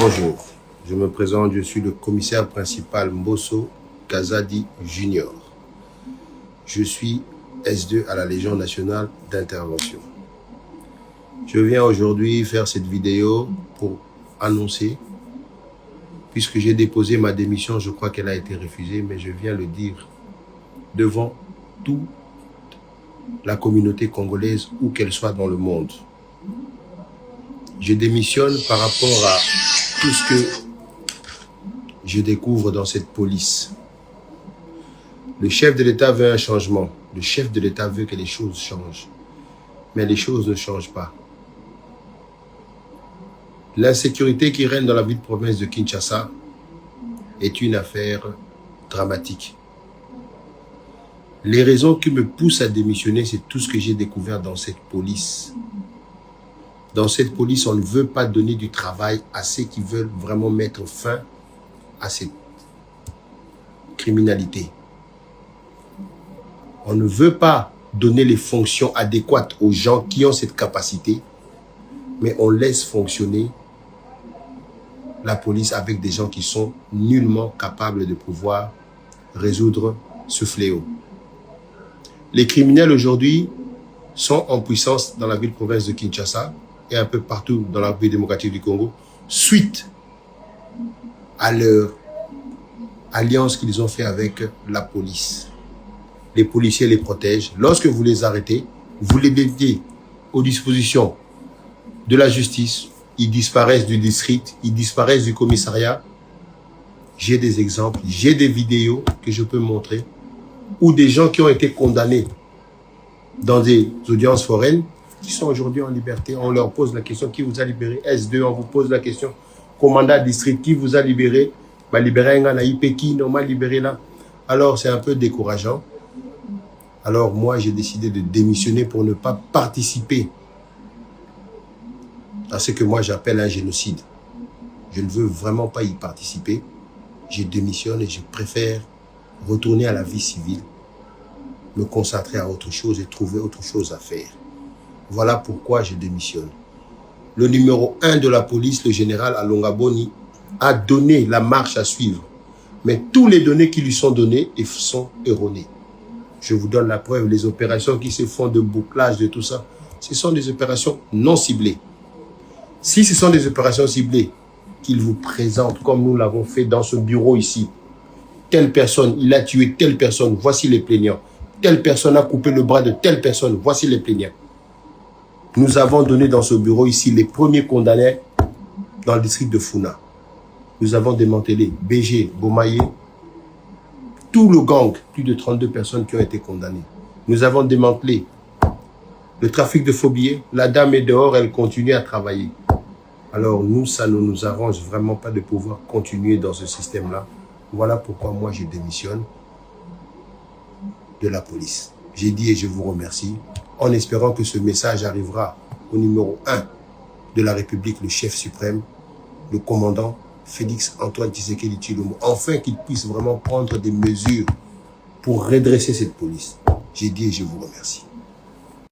Bonjour, je me présente, je suis le commissaire principal Mbosso Kazadi Junior. Je suis S2 à la Légion nationale d'intervention. Je viens aujourd'hui faire cette vidéo pour annoncer, puisque j'ai déposé ma démission, je crois qu'elle a été refusée, mais je viens le dire devant toute la communauté congolaise, où qu'elle soit dans le monde. Je démissionne par rapport à tout ce que je découvre dans cette police. Le chef de l'État veut un changement. Le chef de l'État veut que les choses changent. Mais les choses ne changent pas. L'insécurité qui règne dans la ville-province de Kinshasa est une affaire dramatique. Les raisons qui me poussent à démissionner, c'est tout ce que j'ai découvert dans cette police. Dans cette police, on ne veut pas donner du travail à ceux qui veulent vraiment mettre fin à cette criminalité. On ne veut pas donner les fonctions adéquates aux gens qui ont cette capacité, mais on laisse fonctionner la police avec des gens qui sont nullement capables de pouvoir résoudre ce fléau. Les criminels aujourd'hui sont en puissance dans la ville-province de Kinshasa et un peu partout dans la République démocratique du Congo, suite à leur alliance qu'ils ont fait avec la police. Les policiers les protègent. Lorsque vous les arrêtez, vous les mettez aux dispositions de la justice, ils disparaissent du district, ils disparaissent du commissariat. J'ai des exemples, j'ai des vidéos que je peux montrer, où des gens qui ont été condamnés dans des audiences foraines, qui sont aujourd'hui en liberté, on leur pose la question, qui vous a libéré? S2, on vous pose la question, commandant district, qui vous a libéré? Bah, libéré un IP, qui non m'a libéré là? Alors, c'est un peu décourageant. Alors, moi, j'ai décidé de démissionner pour ne pas participer à ce que moi, j'appelle un génocide. Je ne veux vraiment pas y participer. Je démissionne et je préfère retourner à la vie civile, me concentrer à autre chose et trouver autre chose à faire. Voilà pourquoi je démissionne. Le numéro 1 de la police, le général Alonga Boni, a donné la marche à suivre. Mais tous les données qui lui sont données sont erronées. Je vous donne la preuve, les opérations qui se font de bouclage, de tout ça, ce sont des opérations non ciblées. Si ce sont des opérations ciblées qu'il vous présente, comme nous l'avons fait dans ce bureau ici, telle personne, il a tué telle personne, voici les plaignants. Telle personne a coupé le bras de telle personne, voici les plaignants. Nous avons donné dans ce bureau ici les premiers condamnés dans le district de Funa. Nous avons démantelé BG, Bomaye, tout le gang, plus de 32 personnes qui ont été condamnées. Nous avons démantelé le trafic de faux billets. La dame est dehors, elle continue à travailler. Alors nous, ça ne nous arrange vraiment pas de pouvoir continuer dans ce système-là. Voilà pourquoi moi je démissionne de la police. J'ai dit et je vous remercie, en espérant que ce message arrivera au numéro 1 de la République, le chef suprême, le commandant Félix Antoine Tshisekedi Tshilombo, enfin qu'il puisse vraiment prendre des mesures pour redresser cette police. J'ai dit et je vous remercie.